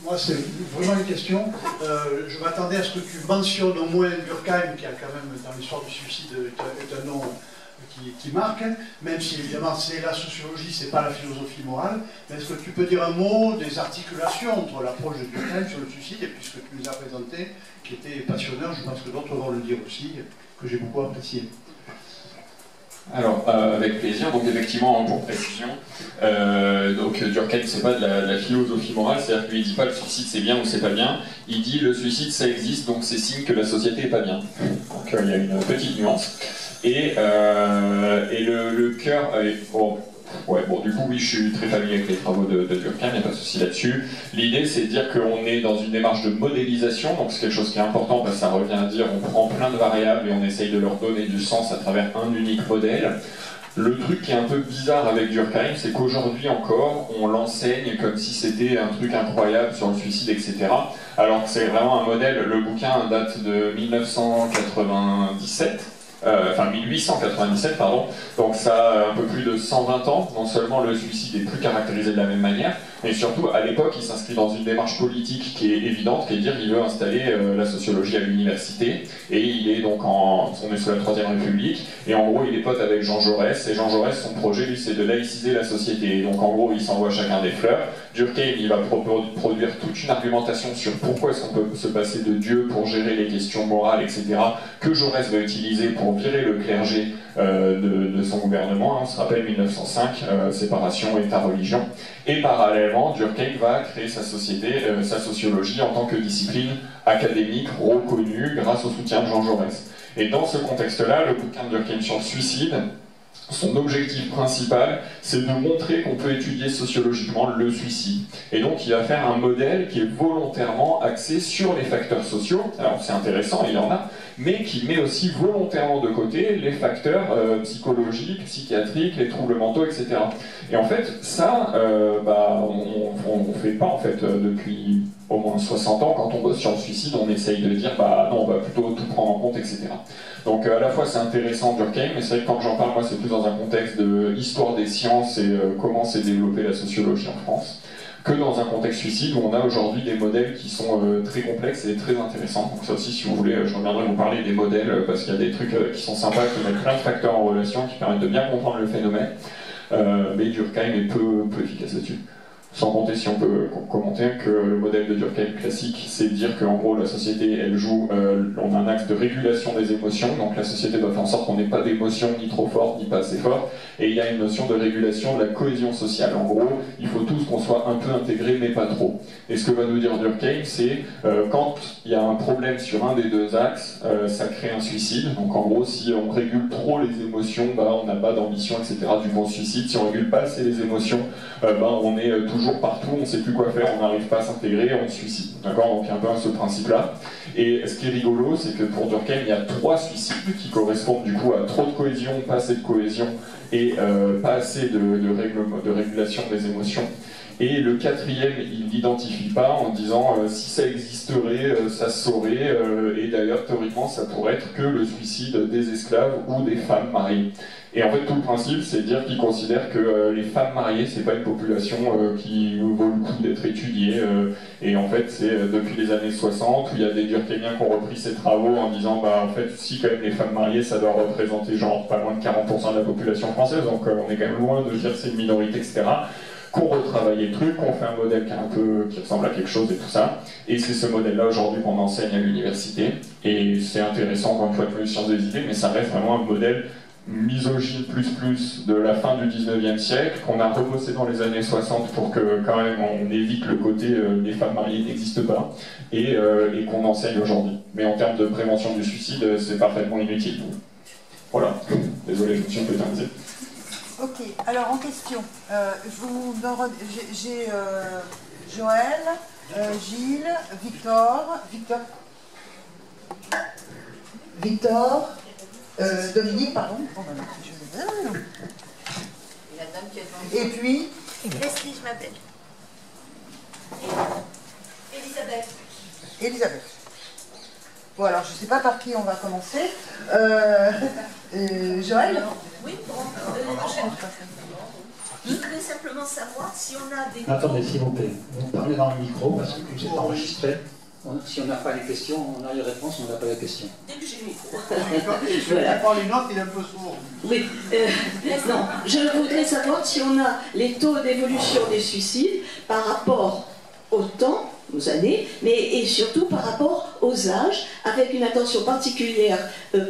Moi, c'est vraiment une question. Je m'attendais à ce que tu mentionnes au moins Durkheim, qui a quand même, dans l'histoire du suicide, est un nom qui marque, même si évidemment c'est la sociologie, c'est pas la philosophie morale. Mais est-ce que tu peux dire un mot des articulations entre l'approche de Durkheim sur le suicide et puis ce que tu nous as présenté, qui était passionnant, je pense que d'autres vont le dire aussi, que j'ai beaucoup apprécié. Alors, avec plaisir. Donc, effectivement, pour précision, Durkheim, c'est pas de la philosophie morale, c'est-à-dire qu'il ne dit pas le suicide c'est bien ou c'est pas bien. Il dit le suicide ça existe, donc c'est signe que la société est pas bien. Donc, il y a une petite nuance. Et le cœur. Du coup, oui, je suis très familier avec les travaux de Durkheim, il n'y a pas de souci là-dessus. L'idée, c'est de dire qu'on est dans une démarche de modélisation, donc c'est quelque chose qui est important parce que ça revient à dire on prend plein de variables et on essaye de leur donner du sens à travers un unique modèle. Le truc qui est un peu bizarre avec Durkheim, c'est qu'aujourd'hui encore, on l'enseigne comme si c'était un truc incroyable sur le suicide, etc. Alors que c'est vraiment un modèle, le bouquin date de 1997. 1897, pardon, donc ça a un peu plus de 120 ans. Non seulement le suicide est plus caractérisé de la même manière, mais surtout à l'époque il s'inscrit dans une démarche politique qui est évidente, qui est de dire qu'il veut installer la sociologie à l'université, et il est donc on est sous la Troisième République, et en gros il est pote avec Jean Jaurès, et Jean Jaurès, son projet lui c'est de laïciser la société, et donc en gros il s'envoie chacun des fleurs. Durkheim il va produire toute une argumentation sur pourquoi est-ce qu'on peut se passer de Dieu pour gérer les questions morales, etc., que Jaurès va utiliser pour virer le clergé de son gouvernement. On se rappelle 1905, séparation État-religion. Et parallèlement, Durkheim va créer sa société, sa sociologie en tant que discipline académique reconnue grâce au soutien de Jean Jaurès. Et dans ce contexte-là, le bouquin de Durkheim sur le suicide, son objectif principal, c'est de montrer qu'on peut étudier sociologiquement le suicide. Et donc il va faire un modèle qui est volontairement axé sur les facteurs sociaux. Alors c'est intéressant, il y en a, mais qui met aussi volontairement de côté les facteurs psychologiques, psychiatriques, les troubles mentaux, etc. Et en fait, ça, on ne fait pas en fait depuis au moins 60 ans, quand on bosse sur le suicide, on essaye de dire non, on va plutôt tout prendre en compte, etc. Donc à la fois c'est intéressant Durkheim, mais c'est vrai que quand j'en parle, moi c'est plus dans un contexte de histoire des sciences et comment s'est développée la sociologie en France, que dans un contexte suicide où on a aujourd'hui des modèles qui sont très complexes et très intéressants. Donc ça aussi, si vous voulez, je reviendrai vous parler des modèles, parce qu'il y a des trucs qui sont sympas, qui mettent plein de facteurs en relation, qui permettent de bien comprendre le phénomène, mais Durkheim est peu efficace là-dessus. Sans compter, si on peut commenter, que le modèle de Durkheim classique, c'est de dire qu'en gros la société, elle joue, on a un axe de régulation des émotions, donc la société doit faire en sorte qu'on n'ait pas d'émotions ni trop fortes, ni pas assez fortes, et il y a une notion de régulation de la cohésion sociale. En gros, il faut tous qu'on soit un peu intégrés, mais pas trop. Et ce que va nous dire Durkheim, c'est quand il y a un problème sur un des deux axes, ça crée un suicide. Donc en gros, si on régule trop les émotions, on n'a pas d'ambition, etc., du bon suicide. Si on régule pas assez les émotions, on est toujours partout, on ne sait plus quoi faire, on n'arrive pas à s'intégrer, on se suicide. D'accord? Donc il y a un peu ce principe-là. Et ce qui est rigolo, c'est que pour Durkheim, il y a 3 suicides qui correspondent du coup à trop de cohésion, pas assez de cohésion et pas assez de régulation des émotions. Et le 4e, il ne l'identifie pas en disant si ça existerait, ça se saurait, et d'ailleurs théoriquement ça pourrait être que le suicide des esclaves ou des femmes mariées. Et en fait tout le principe c'est de dire qu'il considère que les femmes mariées c'est pas une population qui vaut le coup d'être étudiée, et en fait c'est depuis les années 60 où il y a des Durkheimiens qui ont repris ces travaux en disant en fait si quand même les femmes mariées ça doit représenter genre pas loin de 40% de la population française, donc on est quand même loin de dire c'est une minorité, etc., qu'on retravaille le truc, qu'on fait un modèle qui ressemble à quelque chose et tout ça. Et c'est ce modèle-là aujourd'hui qu'on enseigne à l'université. Et c'est intéressant, encore une fois, de la science des idées, mais ça reste vraiment un modèle misogyne plus de la fin du 19e siècle, qu'on a rebossé dans les années 60 pour que quand même on évite le côté les femmes mariées n'existent pas, et qu'on enseigne aujourd'hui. Mais en termes de prévention du suicide, c'est parfaitement inutile. Voilà. Désolé, je me suis un peu éternisé. Ok, alors en question, j'ai Joël, Gilles, Victor, Dominique, pardon. Et puis Leslie, je m'appelle. Elisabeth. Bon, alors je ne sais pas par qui on va commencer. Joël? Oui, enchaîne. simplement savoir si on a des... Attendez, s'il vous plaît, vous parlez dans le micro parce que vous êtes enregistré. Si on n'a pas les questions, on a les réponses, on n'a pas les questions. Dès que j'ai le micro. Voilà. Prend les notes, il est un peu sourd. Oui, non, je voudrais savoir si on a les taux d'évolution des suicides par rapport au temps, aux années, et surtout par rapport aux âges, avec une attention particulière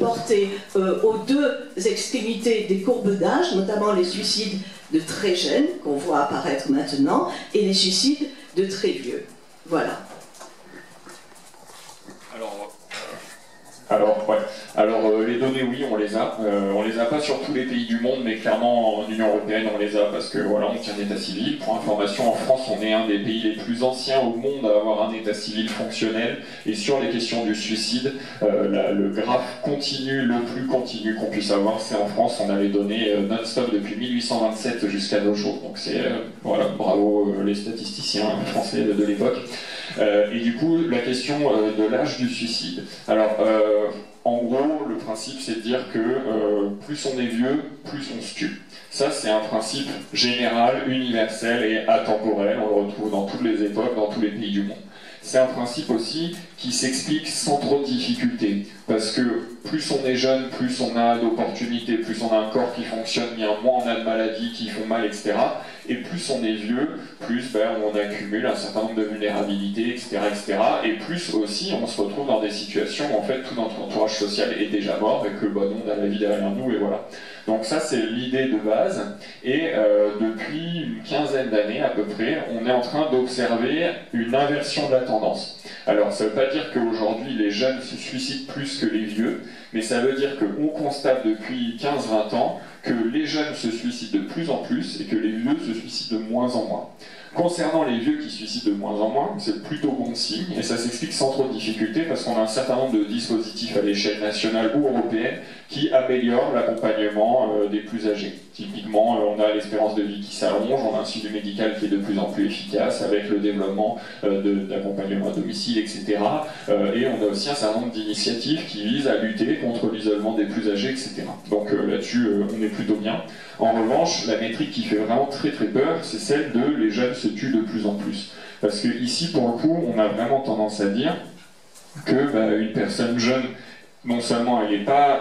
portée aux deux extrémités des courbes d'âge, notamment les suicides de très jeunes, qu'on voit apparaître maintenant, et les suicides de très vieux. Voilà. Alors, les données, oui, on les a. On les a pas sur tous les pays du monde, mais clairement en Union Européenne, on les a parce que voilà, on tient un état civil. Pour information, en France, on est un des pays les plus anciens au monde à avoir un état civil fonctionnel. Et sur les questions du suicide, le graphe continu, le plus continu qu'on puisse avoir, c'est en France. On a les données non-stop depuis 1827 jusqu'à nos jours. Donc c'est voilà, bravo les statisticiens français de l'époque. Et du coup, la question de l'âge du suicide. Alors, en gros, le principe, c'est de dire que plus on est vieux, plus on se tue. Ça, c'est un principe général, universel et atemporel. On le retrouve dans toutes les époques, dans tous les pays du monde. C'est un principe aussi qui s'explique sans trop de difficulté. Parce que plus on est jeune, plus on a d'opportunités, plus on a un corps qui fonctionne bien, moins on a de maladies qui font mal, etc. Et plus on est vieux, plus on accumule un certain nombre de vulnérabilités, etc., etc. Et plus aussi on se retrouve dans des situations où en fait tout notre entourage social est déjà mort et que nous on a la vie derrière nous et voilà. Donc ça c'est l'idée de base et depuis une quinzaine d'années à peu près, on est en train d'observer une inversion de la tendance. Alors ça ne veut pas dire qu'aujourd'hui les jeunes se suicident plus que les vieux, mais ça veut dire qu'on constate depuis 15-20 ans que les jeunes se suicident de plus en plus et que les vieux se suicident de moins en moins. Concernant les vieux qui se suicident de moins en moins, c'est plutôt bon signe, et ça s'explique sans trop de difficulté parce qu'on a un certain nombre de dispositifs à l'échelle nationale ou européenne qui améliorent l'accompagnement des plus âgés. Typiquement, on a l'espérance de vie qui s'allonge, on a un suivi médical qui est de plus en plus efficace avec le développement d'accompagnement à domicile, etc. Et on a aussi un certain nombre d'initiatives qui visent à lutter contre l'isolement des plus âgés, etc. Donc là-dessus, on est plutôt bien. En revanche, la métrique qui fait vraiment très très peur, c'est celle de les jeunes se tuent de plus en plus. Parce que ici, pour le coup, on a vraiment tendance à dire que une personne jeune, non seulement elle n'est pas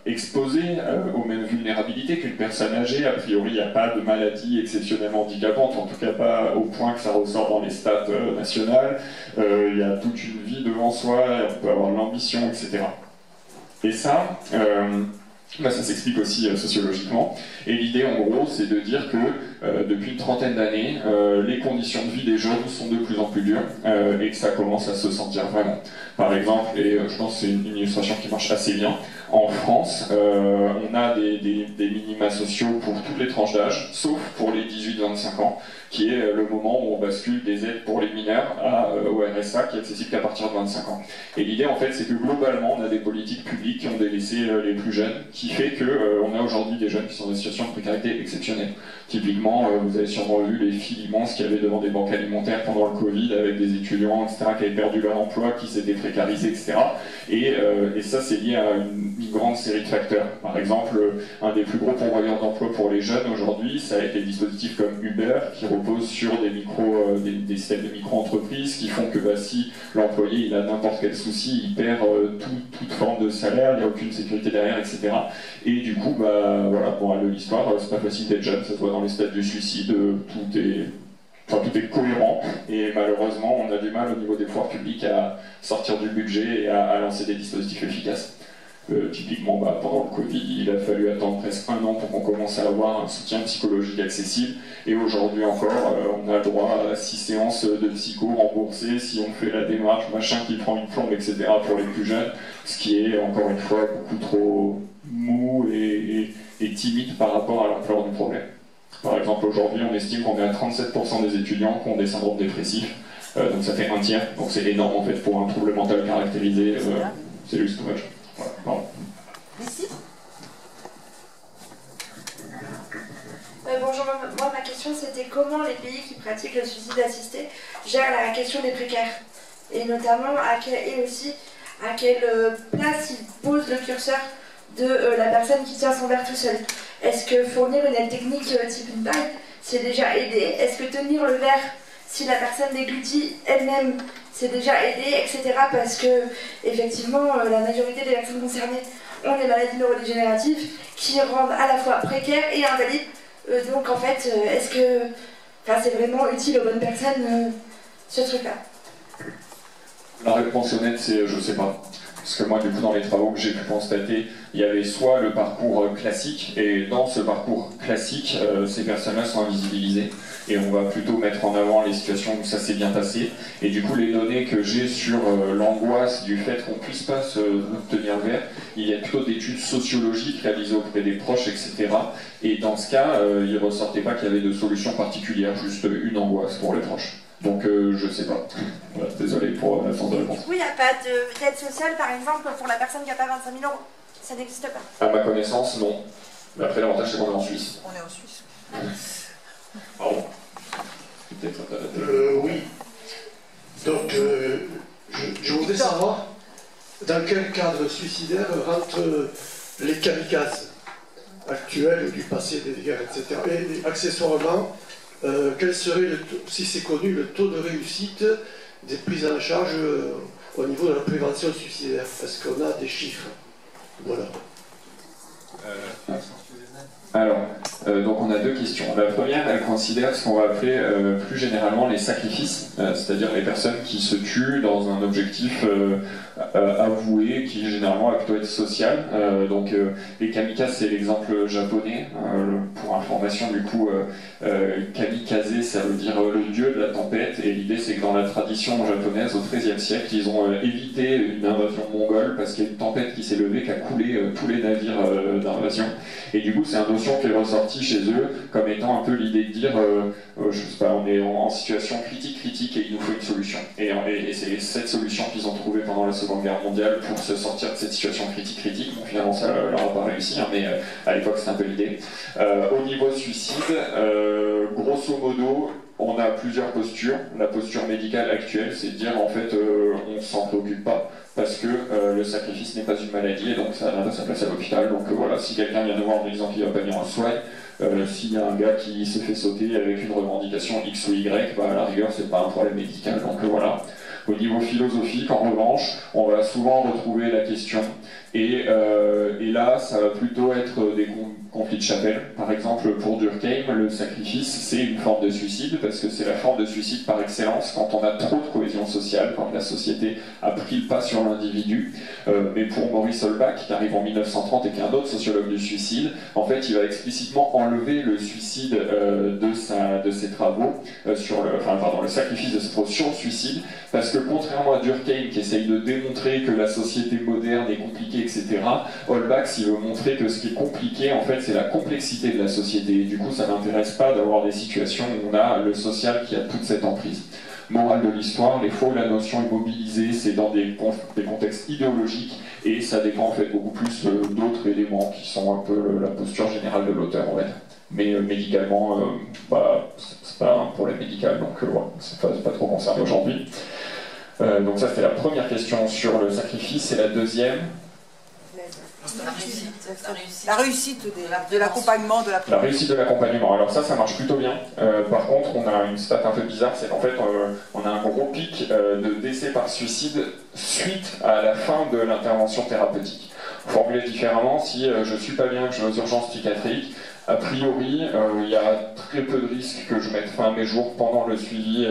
exposée aux mêmes vulnérabilités qu'une personne âgée, a priori il n'y a pas de maladie exceptionnellement handicapante, en tout cas pas au point que ça ressort dans les stats nationales, il y a toute une vie devant soi, on peut avoir de l'ambition, etc. Et ça, ça s'explique aussi sociologiquement. Et l'idée, en gros, c'est de dire que depuis une trentaine d'années, les conditions de vie des jeunes sont de plus en plus dures et que ça commence à se sentir vraiment. Par exemple, et je pense que c'est une illustration qui marche assez bien, en France, on a des minima sociaux pour toutes les tranches d'âge, sauf pour les 18-25 ans, qui est le moment où on bascule des aides pour les mineurs au RSA, qui est accessible qu'à partir de 25 ans. Et l'idée, en fait, c'est que globalement, on a des politiques publiques qui ont délaissé les plus jeunes, qui fait qu'on a aujourd'hui des jeunes qui sont dans des situations de précarité exceptionnelles. Typiquement, vous avez sûrement vu les files immenses qu'il y avait devant des banques alimentaires pendant le Covid, avec des étudiants, etc., qui avaient perdu leur emploi, qui s'étaient précarisés, etc. Et ça, c'est lié à une grande série de facteurs. Par exemple, un des plus gros pourvoyeurs d'emploi pour les jeunes aujourd'hui, ça a été des dispositifs comme Uber, qui reposent sur des systèmes de micro-entreprises qui font que si l'employé il a n'importe quel souci, il perd toute forme de salaire, il n'y a aucune sécurité derrière, etc. Et du coup, voilà, pour aller de l'histoire, c'est pas facile d'être jeune, ça se voit dans les stades du suicide, tout est cohérent, et malheureusement, on a du mal au niveau des pouvoirs publics à sortir du budget et à lancer des dispositifs efficaces. Typiquement, pendant le Covid, il a fallu attendre presque 1 an pour qu'on commence à avoir un soutien psychologique accessible, et aujourd'hui encore, on a le droit à 6 séances de psycho remboursées si on fait la démarche, machin qui prend une plombe, etc. pour les plus jeunes, ce qui est, encore une fois, beaucoup trop mou et timide par rapport à l'ampleur du problème. Par exemple, aujourd'hui, on estime qu'on est à 37% des étudiants qui ont des syndromes dépressifs, donc ça fait 1/3, donc c'est énorme en fait pour un trouble mental caractérisé, c'est juste too much. Voilà, pardon. Ici Bonjour, moi ma question c'était comment les pays qui pratiquent le suicide assisté gèrent la question des précaires et notamment et aussi à quelle place ils posent le curseur de la personne qui tient son verre tout seul. Est-ce que fournir une aide technique type une paille, c'est déjà aider? Est-ce que tenir le verre, si la personne déglutit elle-même, c'est déjà aider, etc. Parce que, effectivement, la majorité des personnes concernées ont des maladies neurodégénératives qui rendent à la fois précaires et invalides. Donc, en fait, est-ce que c'est vraiment utile aux bonnes personnes, ce truc-là? La réponse honnête, c'est je sais pas. Parce que moi, du coup, dans les travaux que j'ai pu constater, il y avait soit le parcours classique, et dans ce parcours classique, ces personnes-là sont invisibilisées, et on va plutôt mettre en avant les situations où ça s'est bien passé. Et du coup, les données que j'ai sur l'angoisse du fait qu'on ne puisse pas se tenir le verre, il y a plutôt d'études sociologiques réalisées auprès des proches, etc. Et dans ce cas, il ne ressortait pas qu'il y avait de solution particulière, juste une angoisse pour les proches. Donc je sais pas. Voilà, désolé pour l'absence de réponse. Du coup, il n'y a pas d'aide sociale, par exemple, pour la personne qui n'a pas 25 000 euros. Ça n'existe pas. À ma connaissance, non. Mais après, l'avantage, c'est qu'on est en Suisse. On est en Suisse. Pardon. Peut-être oui. Donc, je voudrais savoir dans quel cadre suicidaire rentrent les kamikazes actuels du passé des guerres, etc. Et accessoirement, quel serait, si c'est connu, le taux de réussite des prises en charge au niveau de la prévention suicidaire? Parce qu'on a des chiffres. Voilà. Alors, donc on a deux questions. La première, elle considère ce qu'on va appeler plus généralement les sacrifices, c'est-à-dire les personnes qui se tuent dans un objectif avoué, qui généralement va plutôt être social. Donc les kamikazes, c'est l'exemple japonais. Pour information, du coup, kamikaze, ça veut dire le dieu de la tempête, et l'idée c'est que dans la tradition japonaise, au XIIIe siècle, ils ont évité une invasion mongole parce qu'il y a une tempête qui s'est levée, qui a coulé tous les navires d'invasion. Et du coup, c'est une notion qui est ressortie chez eux comme étant un peu l'idée de dire, je sais pas, on est en situation critique et il nous faut une solution. Et c'est cette solution qu'ils ont trouvée pendant la Seconde Guerre mondiale pour se sortir de cette situation critique. Bon, finalement, ça leur a pas réussi, hein, mais à l'époque, c'était un peu l'idée. Au niveau suicide, grosso modo, on a plusieurs postures. La posture médicale actuelle, c'est de dire en fait, on s'en préoccupe pas, parce que le sacrifice n'est pas une maladie, et donc ça n'a pas sa place à l'hôpital. Donc voilà, si quelqu'un vient nous voir en disant qu'il va pas venir en soin, s'il y a un gars qui se fait sauter avec une revendication X ou Y, à la rigueur, c'est pas un problème médical. Donc voilà. Au niveau philosophique, en revanche, on va souvent retrouver la question, et là, ça va plutôt être des conflits de chapelle. Par exemple, pour Durkheim, le sacrifice, c'est une forme de suicide, parce que c'est la forme de suicide par excellence quand on a trop de cohésion sociale, quand la société a pris le pas sur l'individu. Mais pour Maurice Holbach, qui arrive en 1930 et qui est un autre sociologue du suicide, en fait, il va explicitement enlever le suicide de ses travaux, le sacrifice de ses travaux sur le suicide, parce que contrairement à Durkheim, qui essaye de démontrer que la société moderne est compliquée, etc., Holbach, il veut montrer que ce qui est compliqué, en fait, c'est la complexité de la société. Et du coup, ça n'intéresse pas d'avoir des situations où on a le social qui a toute cette emprise. Morale de l'histoire, les fois où la notion est mobilisée, c'est dans des contextes idéologiques, et ça dépend en fait beaucoup plus d'autres éléments qui sont un peu la posture générale de l'auteur, en fait. Mais médicalement, c'est pas un problème médical, donc c'est pas trop concerné aujourd'hui. Donc ça, c'était la première question sur le sacrifice, et la deuxième... La réussite de l'accompagnement de la La réussite de l'accompagnement. Alors ça marche plutôt bien. Par contre, on a une stat un peu bizarre, c'est qu'en fait, on a un gros pic de décès par suicide suite à la fin de l'intervention thérapeutique. Formulé différemment, si je suis pas bien, que je vais aux urgences psychiatriques, a priori, il y a très peu de risques que je mette fin à mes jours pendant le suivi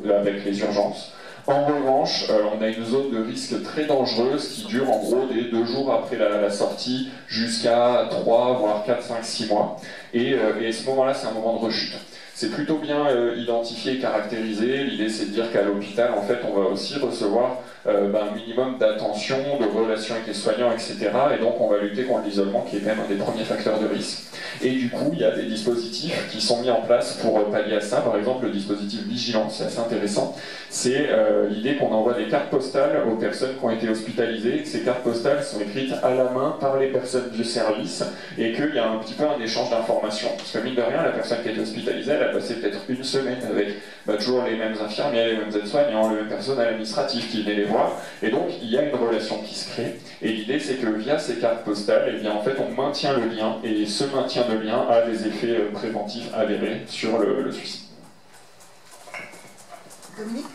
avec les urgences. En revanche, on a une zone de risque très dangereuse qui dure en gros des 2 jours après la sortie jusqu'à 3, voire 4, 5, 6 mois. Et à ce moment-là, c'est un moment de rechute. C'est plutôt bien identifié et caractérisé. L'idée, c'est de dire qu'à l'hôpital, en fait, on va aussi recevoir un minimum d'attention, de relations avec les soignants, etc. Et donc, on va lutter contre l'isolement, qui est quand même un des premiers facteurs de risque. Et du coup, il y a des dispositifs qui sont mis en place pour pallier à ça. Par exemple, le dispositif Vigilance, c'est assez intéressant. C'est l'idée qu'on envoie des cartes postales aux personnes qui ont été hospitalisées. Ces cartes postales sont écrites à la main par les personnes du service, et qu'il y a un petit peu un échange d'informations. Parce que mine de rien, la personne qui a été hospitalisée, elle n'a l'hôpital, c'est peut-être une semaine avec toujours les mêmes infirmiers, les mêmes aides-soignants, le même personnel administratif qui venait les voir. Et donc, il y a une relation qui se crée. Et l'idée, c'est que via ces cartes postales, eh bien, en fait, on maintient le lien. Et ce maintien de lien a des effets préventifs avérés sur le suicide. Dominique?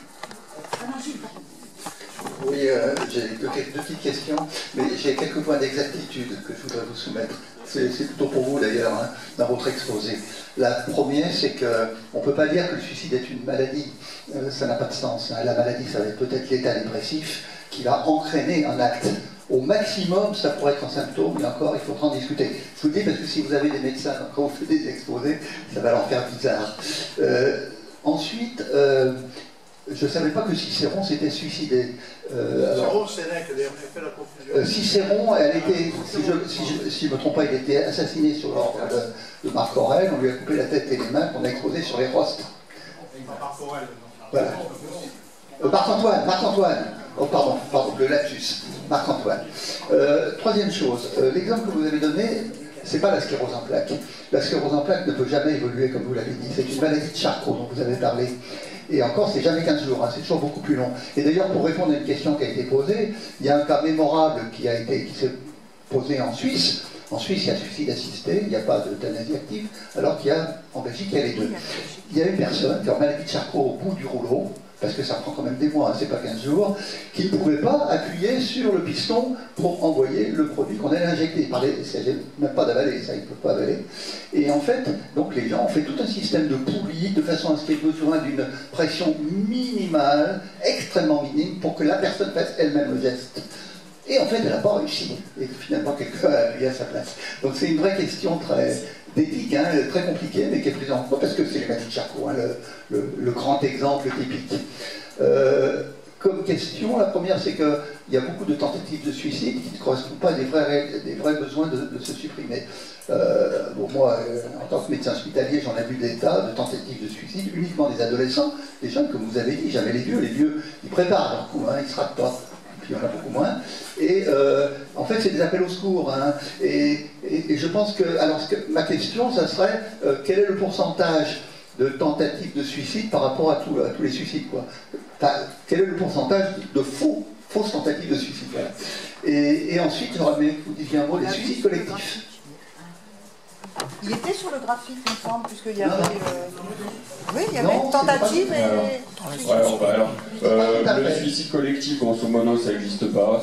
Oui, j'ai deux petites questions, mais j'ai quelques points d'exactitude que je voudrais vous soumettre. C'est plutôt pour vous d'ailleurs, hein, dans votre exposé. La première, c'est qu'on ne peut pas dire que le suicide est une maladie. Ça n'a pas de sens. Hein. La maladie, ça va être peut-être l'état dépressif qui va entraîner un acte. Au maximum, ça pourrait être un symptôme, mais encore, il faudra en discuter. Je vous le dis parce que si vous avez des médecins, quand vous faites des exposés, ça va leur faire bizarre. Ensuite, je ne savais pas que Cicéron s'était suicidé. Cicéron, Sénèque, d'ailleurs, j'ai fait la confusion. Cicéron, elle était, si je ne me trompe pas, il était assassiné sur l'ordre de Marc Aurèle. On lui a coupé la tête et les mains qu'on a exposées sur les rostres. Marc Aurèle. Voilà. Marc-Antoine. Oh, pardon, le lapsus. Marc-Antoine. Troisième chose, l'exemple que vous avez donné, c'est pas la sclérose en plaques. La sclérose en plaques ne peut jamais évoluer, comme vous l'avez dit. C'est une maladie de Charcot dont vous avez parlé. Et encore, c'est jamais 15 jours, hein, c'est toujours beaucoup plus long. Et d'ailleurs, pour répondre à une question qui a été posée, il y a un cas mémorable qui s'est posé en Suisse. En Suisse, il y a suicide assisté, il n'y a pas d'euthanasie active, alors qu'il y a, en Belgique, il y a les deux. Il y a une personne qui est en maladie de Charcot au bout du rouleau, parce que ça prend quand même des mois, hein, c'est pas 15 jours, qui ne pouvait pas appuyer sur le piston pour envoyer le produit qu'on allait injecter. Il parlait, il ne s'agit même pas d'avaler, ça, ils ne peuvent pas avaler. Et en fait, donc les gens ont fait tout un système de poulies, de façon à ce qu'il y ait besoin d'une pression minimale, extrêmement minime, pour que la personne fasse elle-même le geste. Et en fait, elle n'a pas réussi. Et finalement, quelqu'un a appuyé à sa place. Donc c'est une vraie question d'éthique, hein, très compliquée, mais qui est prise en compte, parce que c'est les maladies de Charcot, hein, le grand exemple typique. Comme question, la première, c'est qu'il y a beaucoup de tentatives de suicide qui ne correspondent pas à des vrais besoins de se supprimer. Bon, moi, en tant que médecin hospitalier, j'en ai vu des tas de tentatives de suicide, uniquement des adolescents, des jeunes, comme vous avez dit, jamais les vieux, ils préparent leur coup, hein, ils ne se ratent pas. Puis il y en a beaucoup moins. Et en fait, c'est des appels au secours. Hein. Et je pense que, alors, ma question, ça serait, quel est le pourcentage de tentatives de suicide par rapport à tous les suicides, quoi. Enfin, quel est le pourcentage de fausses tentatives de suicide, voilà. Et ensuite, j'aurais aimé que vous disiez un mot des suicides collectifs. Il était sur le graphique, il me semble, puisqu'il y avait... Oui, il y avait une tentative le suicide collectif, grosso modo, ça n'existe pas.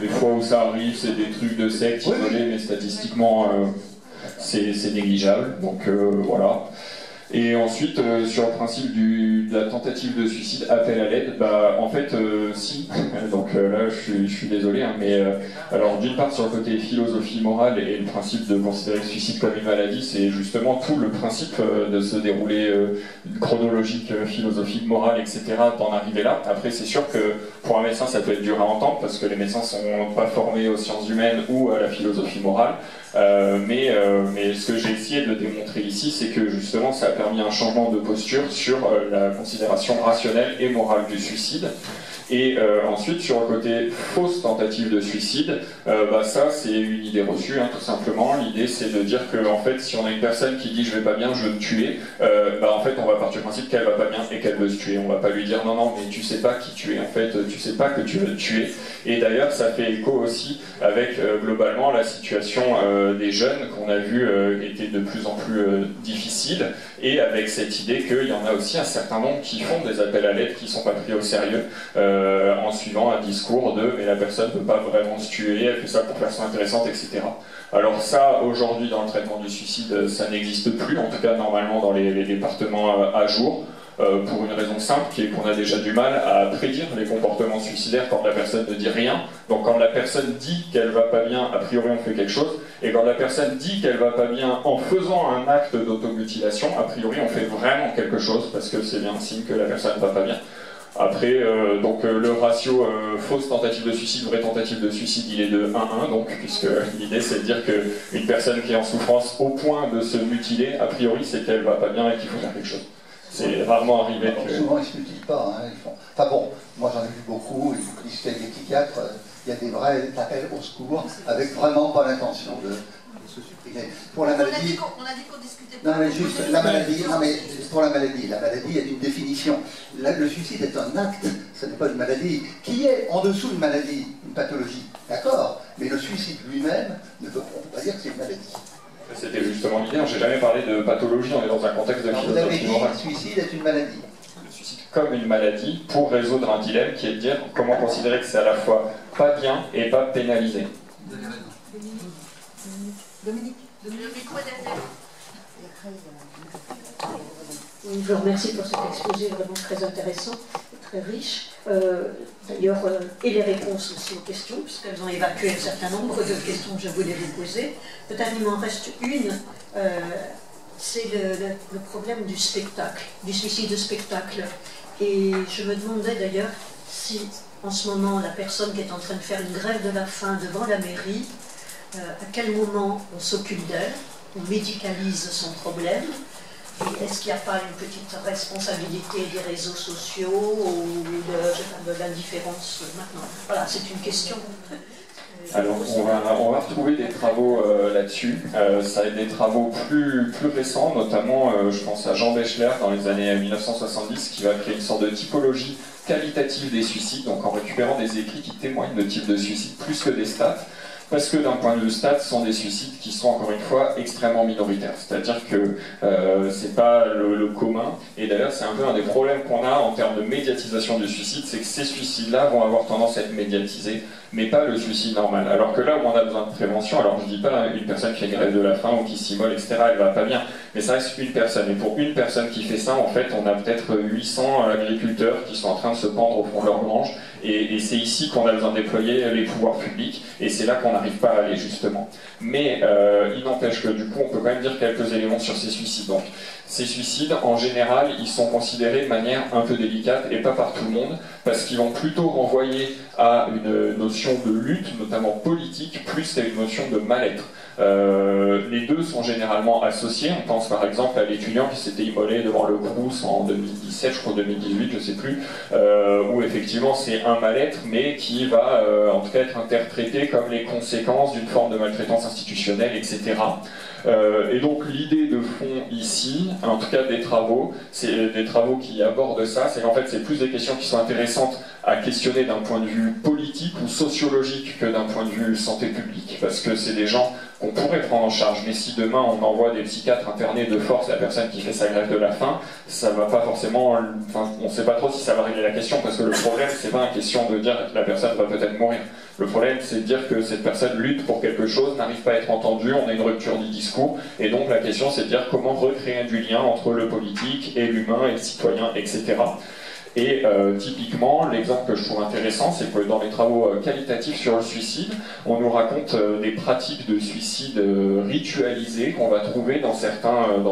Les fois où ça arrive, c'est des trucs de secte isolés, mais statistiquement, c'est négligeable. Donc voilà. Et ensuite, sur le principe de la tentative de suicide, appel à l'aide, bah en fait, si. Donc là, je suis désolé, hein, mais alors d'une part sur le côté philosophie morale et le principe de considérer le suicide comme une maladie, c'est justement tout le principe de se dérouler chronologique, philosophique, morale, etc., d'en arriver là. Après, c'est sûr que pour un médecin, ça peut être dur à entendre parce que les médecins sont pas formés aux sciences humaines ou à la philosophie morale. Mais ce que j'ai essayé de démontrer ici, c'est que justement ça a permis un changement de posture sur la considération rationnelle et morale du suicide. Et ensuite, sur le côté fausse tentative de suicide, ça c'est une idée reçue, hein, tout simplement. L'idée c'est de dire que en fait, si on a une personne qui dit je vais pas bien, je veux me tuer, en fait on va partir du principe qu'elle va pas bien et qu'elle veut se tuer. On va pas lui dire non mais tu sais pas qui tu es, en fait tu sais pas que tu veux te tuer. Et d'ailleurs ça fait écho aussi avec globalement la situation des jeunes qu'on a vu était de plus en plus difficile, et avec cette idée qu'il y en a aussi un certain nombre qui font des appels à l'aide qui sont pas pris au sérieux. En suivant un discours de mais la personne ne peut pas vraiment se tuer, elle fait ça pour faire ça intéressante, etc. Alors ça, aujourd'hui, dans le traitement du suicide, ça n'existe plus, en tout cas normalement dans les départements à jour, pour une raison simple, qui est qu'on a déjà du mal à prédire les comportements suicidaires quand la personne ne dit rien. Donc quand la personne dit qu'elle va pas bien, a priori on fait quelque chose, et quand la personne dit qu'elle va pas bien en faisant un acte d'automutilation, a priori on fait vraiment quelque chose, parce que c'est bien un signe que la personne ne va pas bien. Après, le ratio fausse tentative de suicide, vraie tentative de suicide, il est de 1-1, donc, puisque l'idée c'est de dire qu'une personne qui est en souffrance au point de se mutiler, a priori c'est qu'elle va pas bien et qu'il faut faire quelque chose. C'est rarement arrivé que... Souvent ils ne se mutilent pas, hein, ils font... Enfin bon, moi j'en ai vu beaucoup, il faut discuter avec des psychiatres, il y a des vrais appels au secours, avec vraiment pas l'intention de se supprimer. Pour la maladie... On a dit qu'on discutait Non, mais juste, la maladie, non, mais pour la maladie est une définition. Le suicide est un acte, ce n'est pas une maladie. Qui est en dessous d'une maladie, une pathologie, d'accord? Mais le suicide lui-même, on ne peut pas dire que c'est une maladie. C'était justement l'idée, j'ai jamais parlé de pathologie, on est dans un contexte de Alors, vous avez philosophie dit morale. que le suicide est une maladie. Le suicide comme une maladie pour résoudre un dilemme qui est de dire comment considérer que c'est à la fois pas bien et pas pénalisé. Dominique. Le micro est derrière. Oui, je vous remercie pour cet exposé vraiment très intéressant, très riche. D'ailleurs, et les réponses aussi aux questions, puisqu'elles ont évacué un certain nombre de questions que je voulais vous poser. Peut-être il m'en reste une, c'est le problème du spectacle, du suicide de spectacle. Et je me demandais d'ailleurs si, en ce moment, la personne qui est en train de faire une grève de la faim devant la mairie, à quel moment on s'occupe d'elle, on médicalise son problème. Et est-ce qu'il n'y a pas une petite responsabilité des réseaux sociaux ou de l'indifférence maintenant? Voilà, c'est une question. Alors, on va retrouver des travaux là-dessus. Ça a des travaux plus récents, notamment, je pense à Jean Bechler dans les années 1970, qui va créer une sorte de typologie qualitative des suicides, donc en récupérant des écrits qui témoignent de types de suicides plus que des stats. Parce que d'un point de vue stats, ce sont des suicides qui sont encore une fois extrêmement minoritaires. C'est-à-dire que c'est pas le commun. Et d'ailleurs, c'est un peu un des problèmes qu'on a en termes de médiatisation du suicide, c'est que ces suicides-là vont avoir tendance à être médiatisés, mais pas le suicide normal. Alors que là où on a besoin de prévention, alors je dis pas une personne qui fait grève de la faim ou qui s'immole, etc., elle va pas bien, mais ça reste une personne. Et pour une personne qui fait ça, en fait, on a peut-être 800 agriculteurs qui sont en train de se pendre au fond de leur grange. Et c'est ici qu'on a besoin de déployer les pouvoirs publics, et c'est là qu'on n'arrive pas à aller justement. Mais il n'empêche que du coup, on peut quand même dire quelques éléments sur ces suicides. Donc, ces suicides, en général, ils sont considérés de manière un peu délicate, et pas par tout le monde, parce qu'ils vont plutôt renvoyer à une notion de lutte, notamment politique, plus qu'à une notion de mal-être. Les deux sont généralement associés. On pense par exemple à l'étudiant qui s'était immolé devant le Crous en 2017, je crois 2018, je sais plus, où effectivement c'est un mal-être, mais qui va en tout cas être interprété comme les conséquences d'une forme de maltraitance institutionnelle, etc. Et donc l'idée de fond ici, en tout cas des travaux, c'est des travaux qui abordent ça, c'est qu'en fait c'est plus des questions qui sont intéressantes à questionner d'un point de vue politique ou sociologique que d'un point de vue santé publique, parce que c'est des gens qu'on pourrait prendre en charge, mais si demain on envoie des psychiatres interner de force la personne qui fait sa grève de la faim, ça va pas forcément, enfin on sait pas trop si ça va régler la question, parce que le problème c'est pas une question de dire que la personne va peut-être mourir. Le problème, c'est de dire que cette personne lutte pour quelque chose, n'arrive pas à être entendue, on a une rupture du discours, et donc la question, c'est de dire comment recréer du lien entre le politique et l'humain et le citoyen, etc. Et typiquement, l'exemple que je trouve intéressant, c'est que dans les travaux qualitatifs sur le suicide, on nous raconte des pratiques de suicide ritualisées qu'on va trouver dans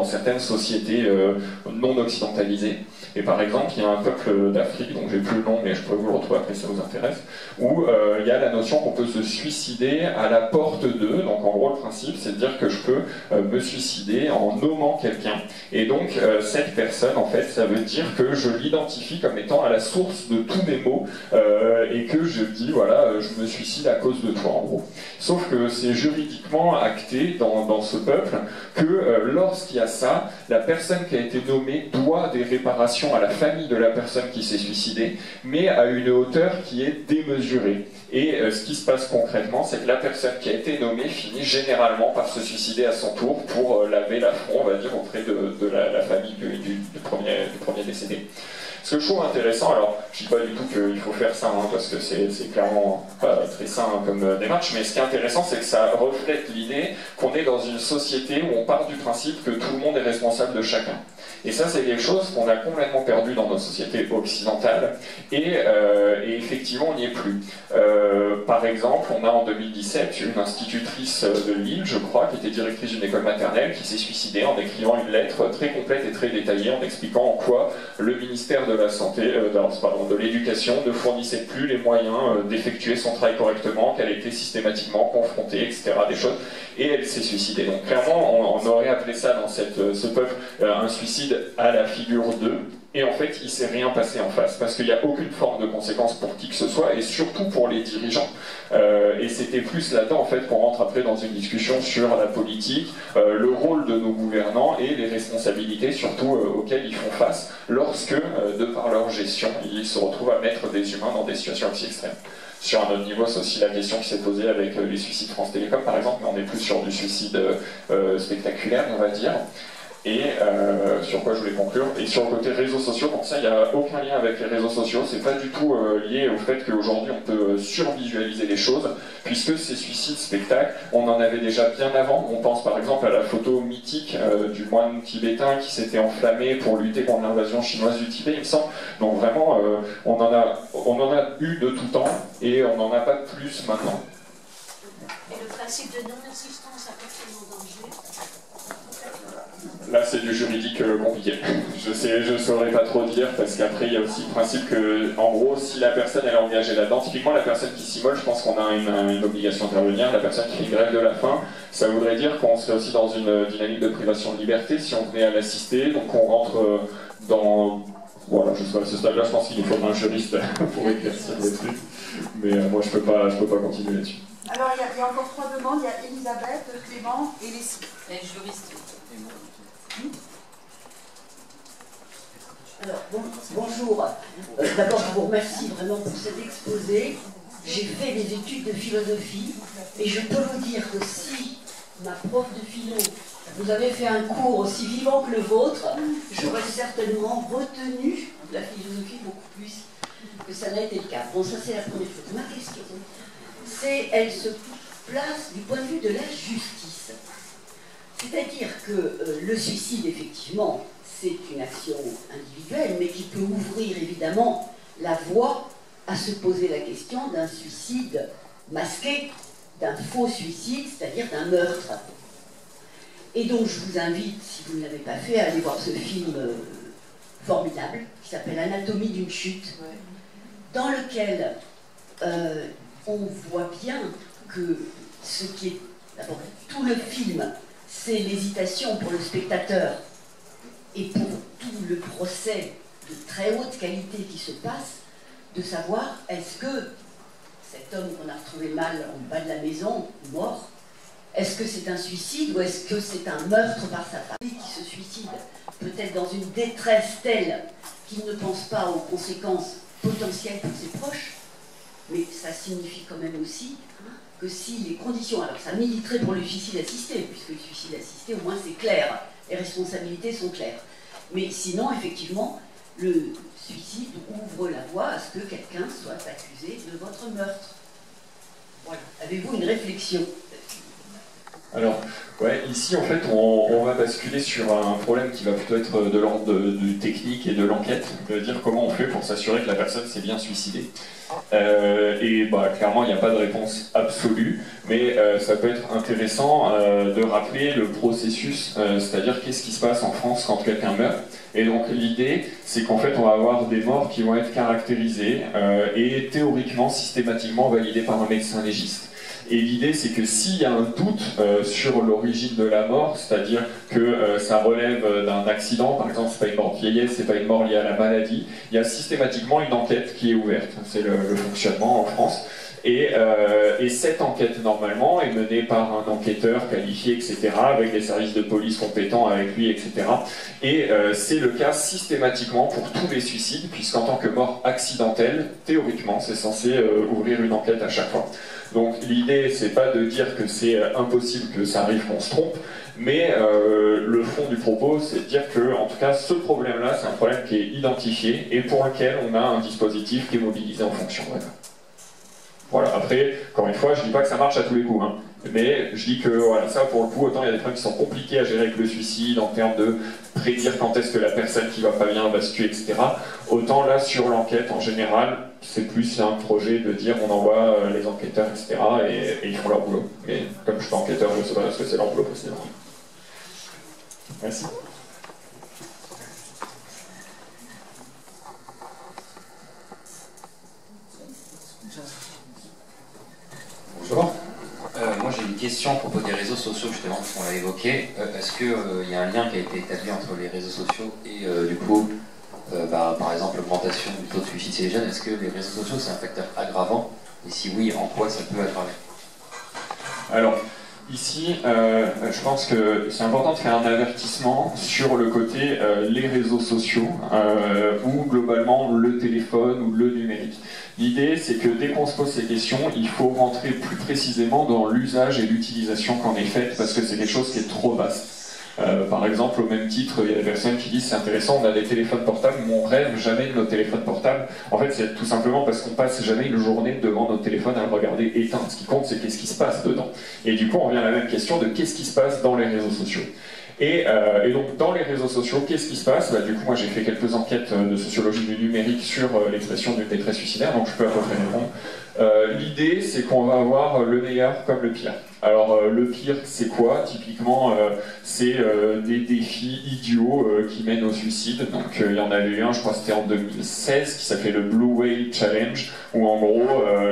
certaines sociétés non occidentalisées. Et par exemple, il y a un peuple d'Afrique, dont j'ai plus le nom, mais je pourrais vous le retrouver après si ça vous intéresse, où il y a la notion qu'on peut se suicider à la porte d'eux. Donc en gros, le principe, c'est de dire que je peux me suicider en nommant quelqu'un. Et donc, cette personne, en fait, ça veut dire que je l'identifie comme étant à la source de tous mes maux, et que je dis, voilà, je me suicide à cause de toi, en gros. Sauf que c'est juridiquement acté dans ce peuple que lorsqu'il y a ça, la personne qui a été nommée doit des réparations à la famille de la personne qui s'est suicidée, mais à une hauteur qui est démesurée. Et ce qui se passe concrètement, c'est que la personne qui a été nommée finit généralement par se suicider à son tour pour laver l'affront, on va dire, auprès de la famille du premier décédé. Ce que je trouve intéressant, alors je ne dis pas du tout qu'il faut faire ça, hein, parce que c'est clairement pas très sain comme démarche, mais ce qui est intéressant, c'est que ça reflète l'idée qu'on est dans une société où on part du principe que tout le monde est responsable de chacun. Et ça, c'est quelque chose qu'on a complètement perdu dans nos sociétés occidentales, et effectivement, on n'y est plus. Par exemple, on a en 2017 une institutrice de Lille, je crois, qui était directrice d'une école maternelle, qui s'est suicidée en écrivant une lettre très complète et très détaillée, en expliquant en quoi le ministère de la Santé, de l'Éducation ne fournissait plus les moyens d'effectuer son travail correctement, qu'elle était systématiquement confrontée, etc. des choses, et elle s'est suicidée. Donc clairement, on aurait appelé ça dans ce peuple un suicide suicide à la figure d'eux, et en fait, il ne s'est rien passé en face, parce qu'il n'y a aucune forme de conséquence pour qui que ce soit, et surtout pour les dirigeants. Et c'était plus là-dedans, en fait, qu'on rentre après dans une discussion sur la politique, le rôle de nos gouvernants et les responsabilités, surtout auxquelles ils font face, lorsque, de par leur gestion, ils se retrouvent à mettre des humains dans des situations aussi extrêmes. Sur un autre niveau, c'est aussi la question qui s'est posée avec les suicides France Télécom, par exemple, mais on est plus sur du suicide spectaculaire, on va dire. Et sur quoi je voulais conclure, et sur le côté réseaux sociaux, donc ça il n'y a aucun lien avec les réseaux sociaux, c'est pas du tout lié au fait qu'aujourd'hui on peut survisualiser les choses, puisque ces suicides spectacles, on en avait déjà bien avant. On pense par exemple à la photo mythique du moine tibétain qui s'était enflammé pour lutter contre l'invasion chinoise du Tibet, il me semble. Donc vraiment, on en a eu de tout temps, et on n'en a pas plus maintenant. Et le principe de non-assistance à personne en danger? Là, c'est du juridique compliqué. Je saurais pas trop dire, parce qu'après, il y a aussi le principe que, en gros, si la personne elle est engagée là-dedans, typiquement la personne qui s'immole, je pense qu'on a une obligation d'intervenir. La personne qui fait une grève de la faim, ça voudrait dire qu'on serait aussi dans une dynamique de privation de liberté si on venait à l'assister. Donc on rentre dans... Voilà, je sais pas, à ce stade-là, je pense qu'il faut un juriste pour éclaircir les trucs. Mais moi, je peux pas continuer là-dessus. Alors, il y a encore 3 demandes. Il y a Elisabeth, Clément et Leslie. Les juristes. Alors, bonjour. D'abord, je vous remercie vraiment pour cet exposé. J'ai fait des études de philosophie et je peux vous dire que si ma prof de philo vous avait fait un cours aussi vivant que le vôtre, j'aurais certainement retenu la philosophie beaucoup plus que ça n'a été le cas. Bon, ça c'est la première chose. Ma question, c'est, elle se place du point de vue de la justice. C'est-à-dire que le suicide, effectivement, c'est une action individuelle, mais qui peut ouvrir évidemment la voie à se poser la question d'un suicide masqué, d'un faux suicide, c'est-à-dire d'un meurtre. Et donc je vous invite, si vous ne l'avez pas fait, à aller voir ce film formidable qui s'appelle Anatomie d'une chute, dans lequel on voit bien que ce qui est d'abord tout le film, c'est l'hésitation pour le spectateur et pour tout le procès de très haute qualité qui se passe, de savoir est-ce que cet homme qu'on a retrouvé mal en bas de la maison, mort, est-ce que c'est un suicide ou est-ce que c'est un meurtre par sa famille qui se suicide, peut-être dans une détresse telle qu'il ne pense pas aux conséquences potentielles pour ses proches, mais ça signifie quand même aussi que si les conditions, alors ça militerait pour le suicide assisté, puisque le suicide assisté, au moins c'est clair, les responsabilités sont claires. Mais sinon, effectivement, le suicide ouvre la voie à ce que quelqu'un soit accusé de votre meurtre. Voilà. Avez-vous une réflexion ? Alors, ouais, ici en fait on va basculer sur un problème qui va plutôt être de l'ordre du technique et de l'enquête, de dire comment on fait pour s'assurer que la personne s'est bien suicidée. Et bah, clairement il n'y a pas de réponse absolue, mais ça peut être intéressant de rappeler le processus, c'est-à-dire qu'est-ce qui se passe en France quand quelqu'un meurt. Et donc l'idée c'est qu'en fait on va avoir des morts qui vont être caractérisées et théoriquement, systématiquement validées par un médecin légiste. Et l'idée, c'est que s'il y a un doute sur l'origine de la mort, c'est-à-dire que ça relève d'un accident, par exemple, c'est pas une mort de vieillesse, c'est pas une mort liée à la maladie, il y a systématiquement une enquête qui est ouverte. C'est le fonctionnement en France. Et cette enquête, normalement, est menée par un enquêteur qualifié, etc., avec des services de police compétents avec lui, etc. Et c'est le cas systématiquement pour tous les suicides, puisqu'en tant que mort accidentelle, théoriquement, c'est censé ouvrir une enquête à chaque fois. Donc l'idée, c'est pas de dire que c'est impossible que ça arrive qu'on se trompe, mais le fond du propos, c'est de dire que, en tout cas, ce problème-là, c'est un problème qui est identifié et pour lequel on a un dispositif qui est mobilisé en fonction. Voilà. Après, encore une fois, je dis pas que ça marche à tous les coups, hein, mais je dis que voilà, ça, pour le coup, autant il y a des problèmes qui sont compliqués à gérer avec le suicide en termes de prédire quand est-ce que la personne qui va pas bien va se tuer, etc. Autant là, sur l'enquête, en général, c'est plus un projet de dire on envoie les enquêteurs, etc. et ils font leur boulot. Mais comme je suis pas enquêteur, je sais pas ce que c'est leur boulot précisément. Merci. Bonjour. Moi j'ai une question à propos des réseaux sociaux, justement, parce qu'on l'a évoqué. Est-ce qu'il y a un lien qui a été établi entre les réseaux sociaux et du coup, par exemple, l'augmentation du taux de suicide chez les jeunes? Est-ce que les réseaux sociaux, c'est un facteur aggravant? Et si oui, en quoi ça peut aggraver? Alors, ici, je pense que c'est important de faire un avertissement sur le côté les réseaux sociaux ou globalement le téléphone ou le numérique. L'idée, c'est que dès qu'on se pose ces questions, il faut rentrer plus précisément dans l'usage et l'utilisation qu'en est faite, parce que c'est quelque chose qui est trop vaste. Par exemple, au même titre, il y a des personnes qui disent c'est intéressant, on a des téléphones portables, mais on rêve jamais de nos téléphones portables. En fait, c'est tout simplement parce qu'on passe jamais une journée devant notre téléphone à le regarder éteint. Ce qui compte, c'est qu'est-ce qui se passe dedans. Et du coup, on revient à la même question de qu'est-ce qui se passe dans les réseaux sociaux. Et donc, dans les réseaux sociaux, qu'est-ce qui se passe? Du coup, moi, j'ai fait quelques enquêtes de sociologie du numérique sur l'expression d'une détresse suicidaire, donc je peux à peu près répondre. L'idée, c'est qu'on va avoir le meilleur comme le pire. Alors, le pire, c'est quoi? Typiquement, c'est des défis idiots qui mènent au suicide. Donc, il y en avait eu un, je crois que c'était en 2016, qui s'appelait le Blue Whale Challenge, où en gros,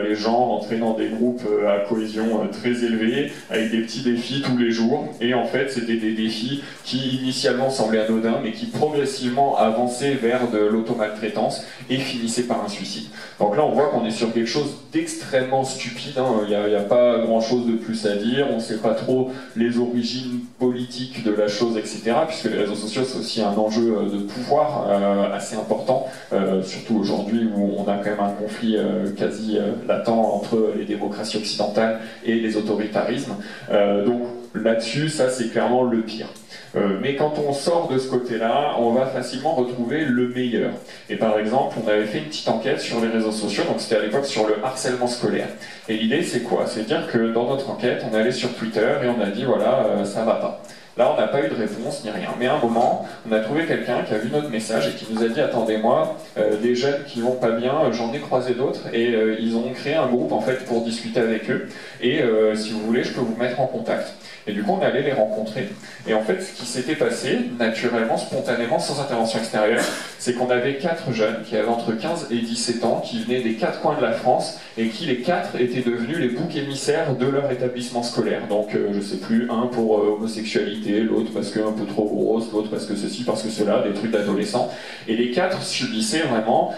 les gens entraient dans des groupes à cohésion très élevée, avec des petits défis tous les jours. Et en fait, c'était des défis qui initialement semblaient anodins, mais qui progressivement avançaient vers de l'automaltraitance et finissaient par un suicide. Donc là, on voit qu'on est sur quelque chose d'extrêmement stupide. Il n'y a pas grand-chose de plus à dire, on ne sait pas trop les origines politiques de la chose, etc. Puisque les réseaux sociaux, c'est aussi un enjeu de pouvoir assez important, surtout aujourd'hui où on a quand même un conflit quasi latent entre les démocraties occidentales et les autoritarismes. Donc là-dessus, ça c'est clairement le pire. Mais quand on sort de ce côté-là, on va facilement retrouver le meilleur. Et par exemple, on avait fait une petite enquête sur les réseaux sociaux, donc c'était à l'époque sur le harcèlement scolaire. Et l'idée, c'est quoi? C'est dire que dans notre enquête, on est allé sur Twitter et on a dit, voilà, ça va pas. Là, on n'a pas eu de réponse ni rien. Mais à un moment, on a trouvé quelqu'un qui a vu notre message et qui nous a dit, attendez-moi, des jeunes qui vont pas bien, j'en ai croisé d'autres, et ils ont créé un groupe en fait pour discuter avec eux. Et si vous voulez, je peux vous mettre en contact. Et du coup, on allait les rencontrer. Et en fait, ce qui s'était passé, naturellement, spontanément, sans intervention extérieure, c'est qu'on avait 4 jeunes qui avaient entre 15 et 17 ans, qui venaient des 4 coins de la France, et qui, les 4, étaient devenus les boucs émissaires de leur établissement scolaire. Donc, je sais plus, un pour homosexualité, l'autre parce qu'un peu trop grosse, l'autre parce que ceci, parce que cela, des trucs d'adolescents. Et les 4 subissaient vraiment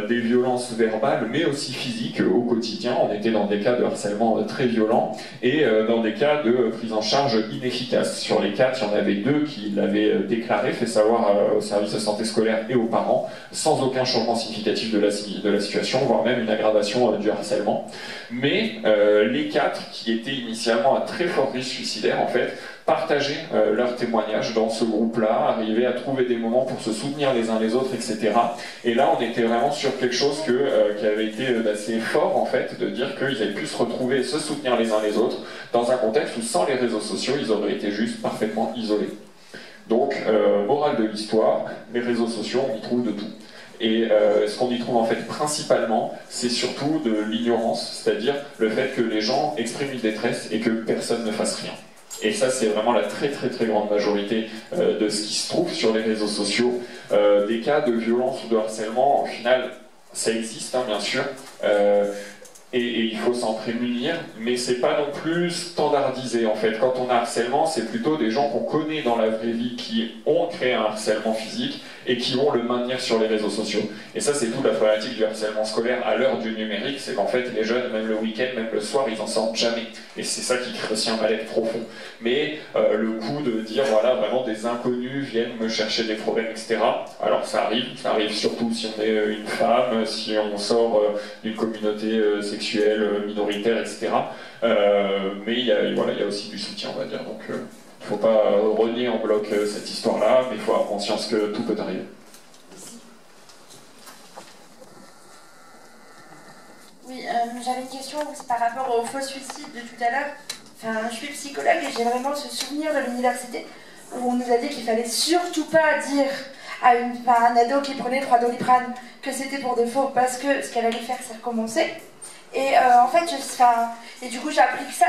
des violences verbales, mais aussi physiques au quotidien. On était dans des cas de harcèlement très violents, et dans des cas de prise en charge inefficace. Sur les 4, il y en avait 2 qui l'avaient déclaré, fait savoir au service de santé scolaire et aux parents, sans aucun changement significatif de la situation, voire même une aggravation du harcèlement. Mais les 4, qui étaient initialement à très fort risque suicidaire, en fait, partager leurs témoignages dans ce groupe-là, arriver à trouver des moments pour se soutenir les uns les autres, etc. Et là, on était vraiment sur quelque chose qui avait été assez fort, en fait, de dire qu'ils avaient pu se retrouver et se soutenir les uns les autres dans un contexte où, sans les réseaux sociaux, ils auraient été juste parfaitement isolés. Donc, morale de l'histoire, les réseaux sociaux, on y trouve de tout. Et ce qu'on y trouve en fait principalement, c'est surtout de l'ignorance, c'est-à-dire le fait que les gens expriment une détresse et que personne ne fasse rien. Et ça, c'est vraiment la très très très grande majorité de ce qui se trouve sur les réseaux sociaux. Des cas de violence ou de harcèlement, au final, ça existe, hein, bien sûr, et il faut s'en prémunir, mais c'est pas non plus standardisé, en fait. Quand on a harcèlement, c'est plutôt des gens qu'on connaît dans la vraie vie qui ont créé un harcèlement physique et qui vont le maintenir sur les réseaux sociaux. Et ça, c'est toute la problématique du harcèlement scolaire à l'heure du numérique, c'est qu'en fait, les jeunes, même le week-end, même le soir, ils en sortent jamais. Et c'est ça qui crée aussi un mal-être profond. Mais le coup de dire, voilà, vraiment des inconnus viennent me chercher des problèmes, etc. Alors ça arrive surtout si on est une femme, si on sort d'une communauté sexuelle minoritaire, etc. Mais il y a aussi du soutien, on va dire. Donc, il ne faut pas renier en bloc cette histoire-là, mais il faut avoir conscience que tout peut arriver. Oui, j'avais une question par rapport au faux suicide de tout à l'heure. Enfin, je suis psychologue et j'ai vraiment ce souvenir de l'université où on nous a dit qu'il fallait surtout pas dire à un ado qui prenait 3 Doliprane que c'était pour de faux parce que ce qu'elle allait faire, c'est recommencer. Et en fait, et du coup, j'applique ça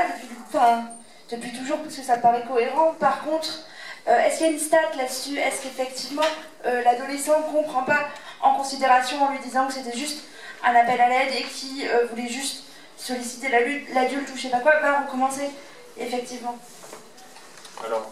depuis toujours parce que ça me paraît cohérent. Par contre, est-ce qu'il y a une stat là-dessus? Est-ce qu'effectivement l'adolescent ne comprend pas en considération en lui disant que c'était juste un appel à l'aide et qui voulait juste solliciter l'adulte ou je sais pas quoi, va recommencer? effectivement. Alors,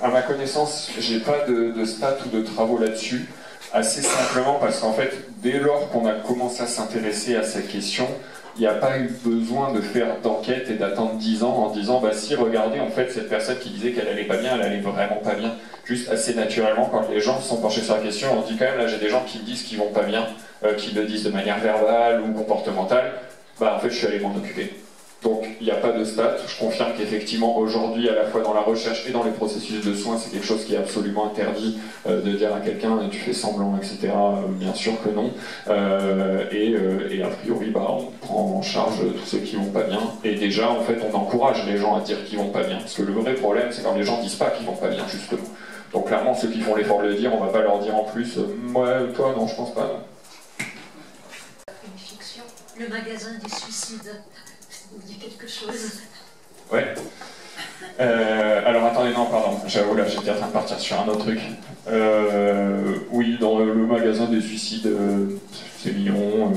à ma connaissance, j'ai pas de stats ou de travaux là-dessus, assez simplement parce qu'en fait, dès lors qu'on a commencé à s'intéresser à cette question, il n'y a pas eu besoin de faire d'enquête et d'attendre 10 ans en disant bah si, regardez, en fait, cette personne qui disait qu'elle allait pas bien, elle allait vraiment pas bien. Juste assez naturellement, quand les gens se sont penchés sur la question, on dit quand même, là j'ai des gens qui me disent qu'ils vont pas bien, qui le disent de manière verbale ou comportementale, bah en fait je suis allé m'en occuper. Donc il n'y a pas de stats, je confirme qu'effectivement aujourd'hui, à la fois dans la recherche et dans les processus de soins, c'est quelque chose qui est absolument interdit de dire à quelqu'un tu fais semblant, etc. Bien sûr que non. Et a priori, bah, on prend en charge tous ceux qui vont pas bien. Et déjà, en fait, on encourage les gens à dire qu'ils vont pas bien. Parce que le vrai problème, c'est quand les gens disent pas qu'ils vont pas bien, justement. Donc clairement, ceux qui font l'effort de le dire, on va pas leur dire en plus ouais, toi, non, je pense pas. Non. Une fiction, le magasin des suicides. Vous dit quelque chose? Ouais. Alors attendez, non, pardon, j'avoue, là j'étais en train de partir sur un autre truc. Oui, dans le magasin des suicides, c'est mignon,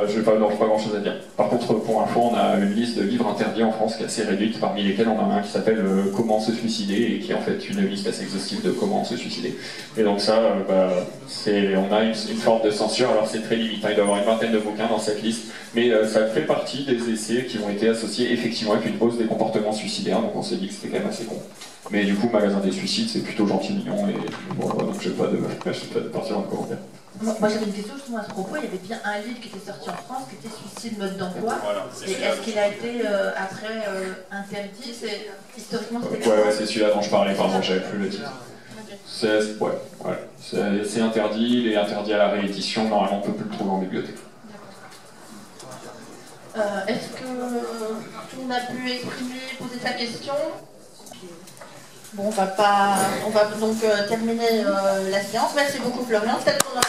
j'ai pas grand chose à dire. Par contre, pour info, on a une liste de livres interdits en France qui est assez réduite, parmi lesquels on en a un qui s'appelle Comment se suicider, et qui est en fait une liste assez exhaustive de comment se suicider. Et donc ça, on a une forme de censure, alors c'est très limité, il doit y avoir une vingtaine de bouquins dans cette liste, mais ça fait partie des essais qui ont été associés effectivement avec une hausse des comportements suicidaires, donc on s'est dit que c'était quand même assez con. Mais du coup, magasin des suicides, c'est plutôt gentil, mignon, et bon, donc je vais pas de partir en commentaire. Moi j'avais une question justement à ce propos, il y avait bien un livre qui était sorti en France qui était Suicide mode d'emploi. Voilà, et est-ce qu'il a été après interdit? Historiquement c'était ouais, c'est celui-là dont je parlais, pardon, j'avais plus le titre. C'est interdit, il est interdit à la réédition, normalement on ne peut plus le trouver en bibliothèque. Est-ce que tout le monde a pu exprimer, poser sa question? Bon, on va donc terminer la séance. Merci beaucoup Florian. Peut-être qu'on a